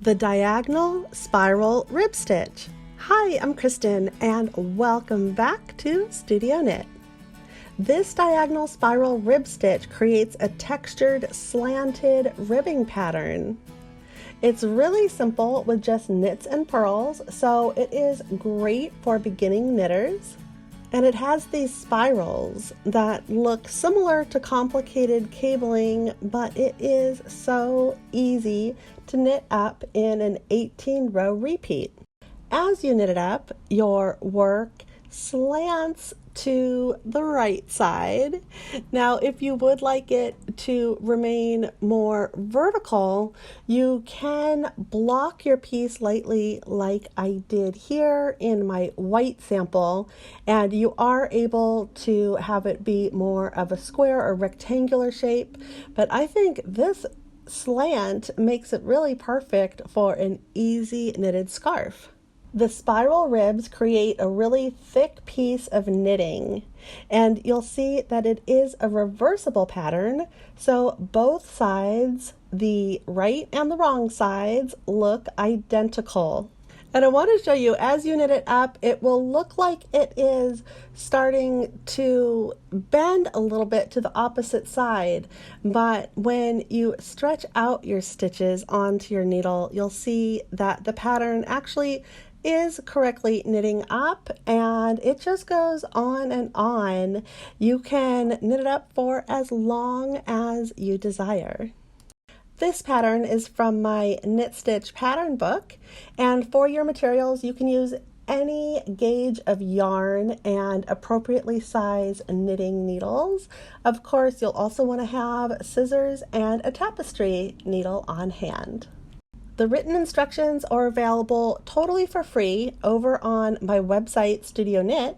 The diagonal spiral rib stitch. Hi, I'm Kristen and welcome back to Studio Knit. This diagonal spiral rib stitch creates a textured slanted ribbing pattern. It's really simple with just knits and purls, so it is great for beginning knitters. And it has these spirals that look similar to complicated cabling, but it is so easy to knit up in an 18-row repeat. As you knit it up, your work slants to the right side. Now, if you would like it to remain more vertical, you can block your piece lightly like I did here in my white sample, and you are able to have it be more of a square or rectangular shape, but I think this slant makes it really perfect for an easy knitted scarf. The spiral ribs create a really thick piece of knitting, and you'll see that it is a reversible pattern, so both sides, the right and the wrong sides, look identical. And I want to show you, as you knit it up, it will look like it is starting to bend a little bit to the opposite side, but when you stretch out your stitches onto your needle, you'll see that the pattern actually is correctly knitting up, and it just goes on and on. You can knit it up for as long as you desire. This pattern is from my Knit Stitch pattern book, and for your materials you can use any gauge of yarn and appropriately sized knitting needles. Of course, you'll also want to have scissors and a tapestry needle on hand. The written instructions are available totally for free over on my website, Studio Knit,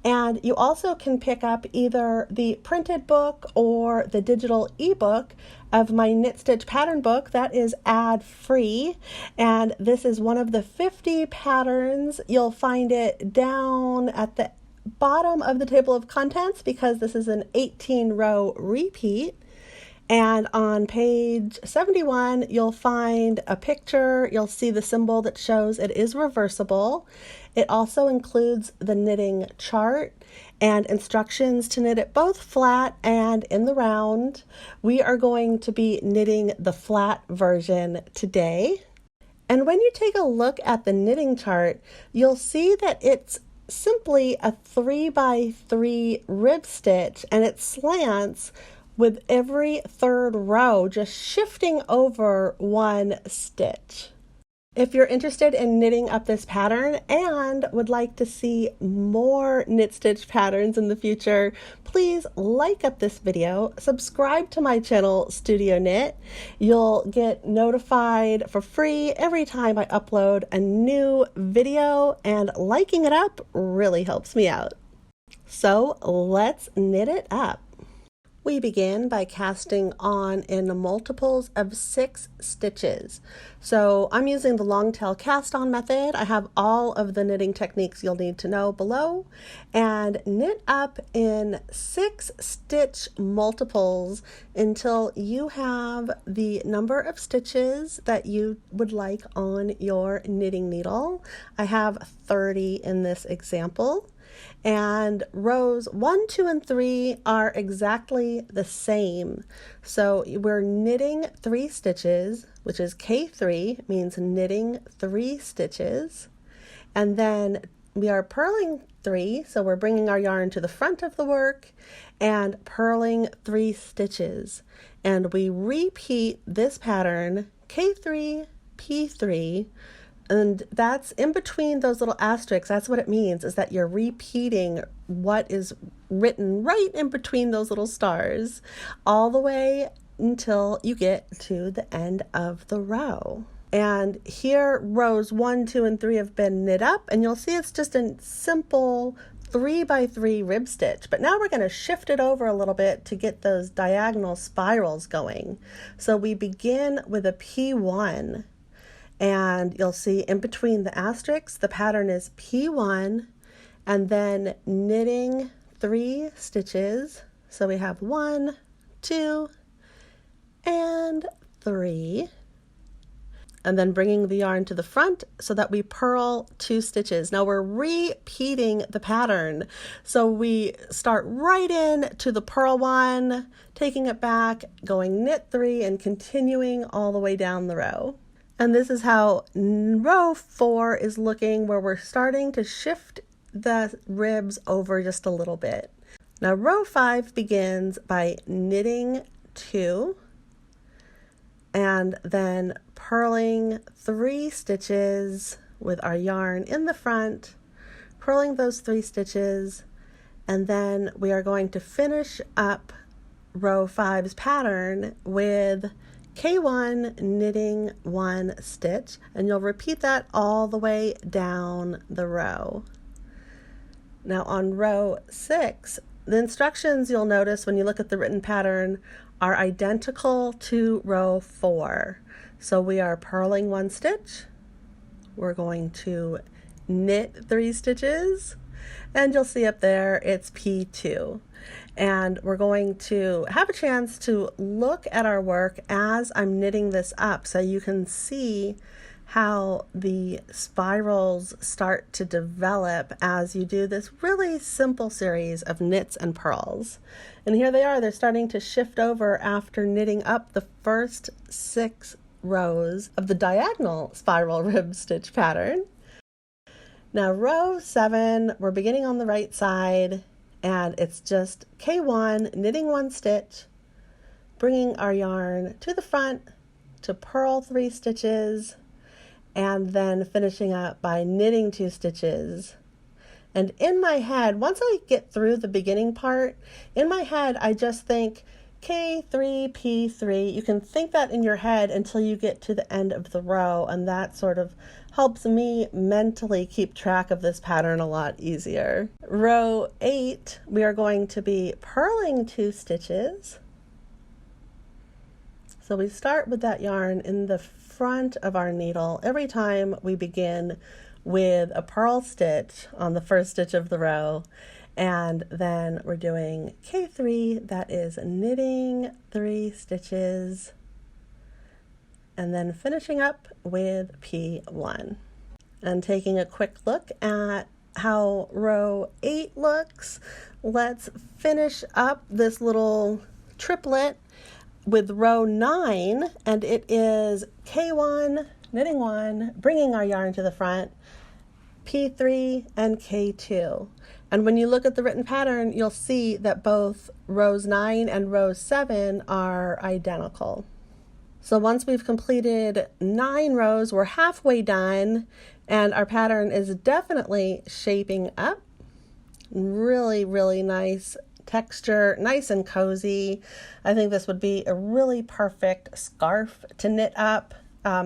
and you also can pick up either the printed book or the digital ebook of my Knit Stitch pattern book that is ad-free, and this is one of the 50 patterns. You'll find it down at the bottom of the table of contents because this is an 18-row repeat. And on page 71, you'll find a picture. You'll see the symbol that shows it is reversible. It also includes the knitting chart and instructions to knit it both flat and in the round. We are going to be knitting the flat version today. And when you take a look at the knitting chart, you'll see that it's simply a 3x3 rib stitch, and it slants with every third row, just shifting over one stitch. If you're interested in knitting up this pattern and would like to see more knit stitch patterns in the future, please like up this video, subscribe to my channel, Studio Knit. You'll get notified for free every time I upload a new video, and liking it up really helps me out. So let's knit it up. We begin by casting on in multiples of 6 stitches. So I'm using the long tail cast on method. I have all of the knitting techniques you'll need to know below, and knit up in 6 stitch multiples until you have the number of stitches that you would like on your knitting needle. I have 30 in this example. And rows 1, 2, and 3 are exactly the same. So we're knitting 3 stitches, which is K3, means knitting 3 stitches. And then we are purling 3, so we're bringing our yarn to the front of the work and purling 3 stitches. And we repeat this pattern, K3, P3, and that's in between those little asterisks. That's what it means, is that you're repeating what is written right in between those little stars all the way until you get to the end of the row. And here rows 1, 2, and 3 have been knit up, and you'll see it's just a simple 3x3 rib stitch. But now we're going to shift it over a little bit to get those diagonal spirals going. So we begin with a P1. And you'll see in between the asterisks, the pattern is P1, and then knitting 3 stitches. So we have 1, 2, and 3. and then bringing the yarn to the front so that we purl 2 stitches. Now we're repeating the pattern. So we start right in to the purl 1, taking it back, going knit 3, and continuing all the way down the row. And this is how row 4 is looking, where we're starting to shift the ribs over just a little bit. Now row 5 begins by knitting 2 and then purling 3 stitches with our yarn in the front, purling those 3 stitches, and then we are going to finish up row 5's pattern with K1 knitting 1 stitch, and you'll repeat that all the way down the row. Now on row 6, the instructions you'll notice when you look at the written pattern are identical to row 4. So we are purling 1 stitch, we're going to knit 3 stitches, and you'll see up there it's P2. And we're going to have a chance to look at our work as I'm knitting this up so you can see how the spirals start to develop as you do this really simple series of knits and purls. And here they are, they're starting to shift over after knitting up the first 6 rows of the diagonal spiral rib stitch pattern. Now row 7, we're beginning on the right side, and it's just K1 knitting 1 stitch, bringing our yarn to the front to purl 3 stitches, and then finishing up by knitting 2 stitches. And in my head, once I get through the beginning part, in my head I just think K3, P3. You can think that in your head until you get to the end of the row, and that sort of helps me mentally keep track of this pattern a lot easier. Row 8, we are going to be purling 2 stitches. So we start with that yarn in the front of our needle every time we begin with a purl stitch on the first stitch of the row, and then we're doing K3, that is knitting 3 stitches, and then finishing up with P1. And taking a quick look at how row 8 looks, let's finish up this little triplet with row 9, and it is K1 knitting 1, bringing our yarn to the front, P3 and K2. And when you look at the written pattern, you'll see that both rows 9 and row 7 are identical. So once we've completed 9 rows, we're halfway done, and our pattern is definitely shaping up. Really, really nice texture, nice and cozy. I think this would be a really perfect scarf to knit up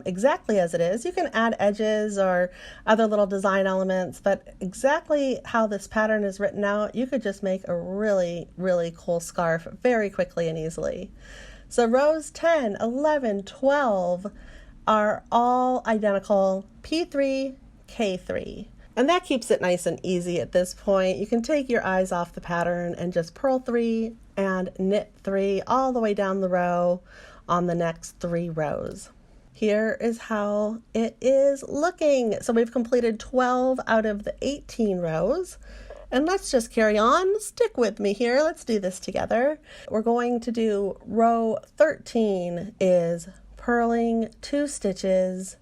exactly as it is. You can add edges or other little design elements, but exactly how this pattern is written out, you could just make a really, really cool scarf very quickly and easily. So rows 10, 11, 12 are all identical, P3, K3. And that keeps it nice and easy at this point. You can take your eyes off the pattern and just purl 3 and knit 3 all the way down the row on the next 3 rows. Here is how it is looking. So we've completed 12 out of the 18 rows. And let's just carry on. Stick with me here. Let's do this together. We're going to do row 13 is purling 2 stitches,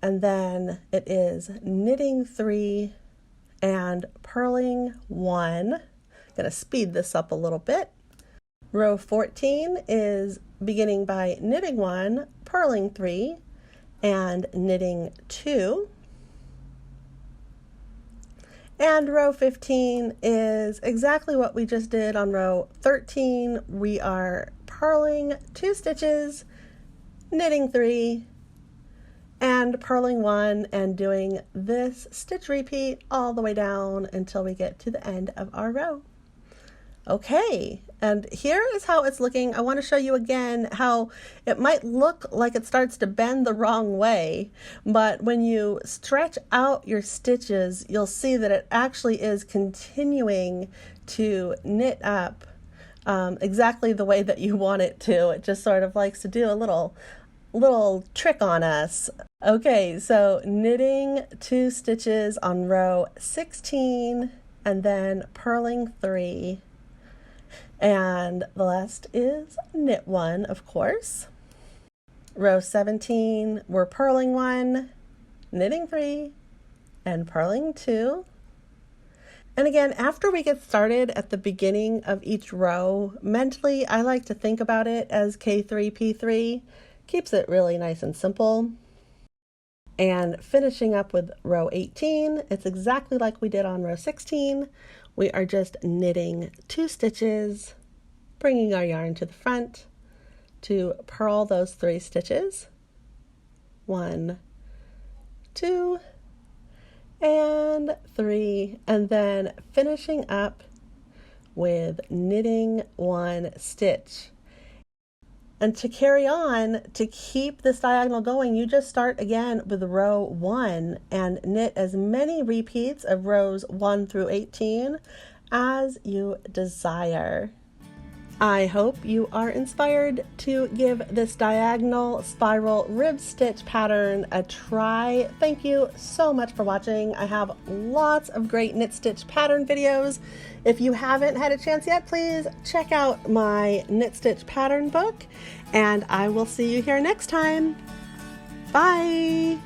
and then it is knitting 3 and purling 1. I'm going to speed this up a little bit. Row 14 is beginning by knitting 1, purling 3, and knitting 2. And row 15 is exactly what we just did on row 13. We are purling 2 stitches, knitting 3, and purling 1, and doing this stitch repeat all the way down until we get to the end of our row. Okay, and here is how it's looking. I want to show you again how it might look like it starts to bend the wrong way, but when you stretch out your stitches, you'll see that it actually is continuing to knit up exactly the way that you want it to. It just sort of likes to do a little little trick on us. Okay, so knitting 2 stitches on row 16 and then purling 3. And the last is knit 1, of course. Row 17, we're purling 1, knitting 3, and purling 2. And again, after we get started at the beginning of each row, mentally I like to think about it as K3, P3. Keeps it really nice and simple. And finishing up with row 18, it's exactly like we did on row 16. We are just knitting 2 stitches, bringing our yarn to the front to purl those 3 stitches. 1, 2, and 3, and then finishing up with knitting 1 stitch. And to carry on, to keep this diagonal going, you just start again with row 1 and knit as many repeats of rows 1 through 18 as you desire. I hope you are inspired to give this diagonal spiral rib stitch pattern a try. Thank you so much for watching. I have lots of great knit stitch pattern videos. If you haven't had a chance yet, please check out my knit stitch pattern book, and I will see you here next time. Bye.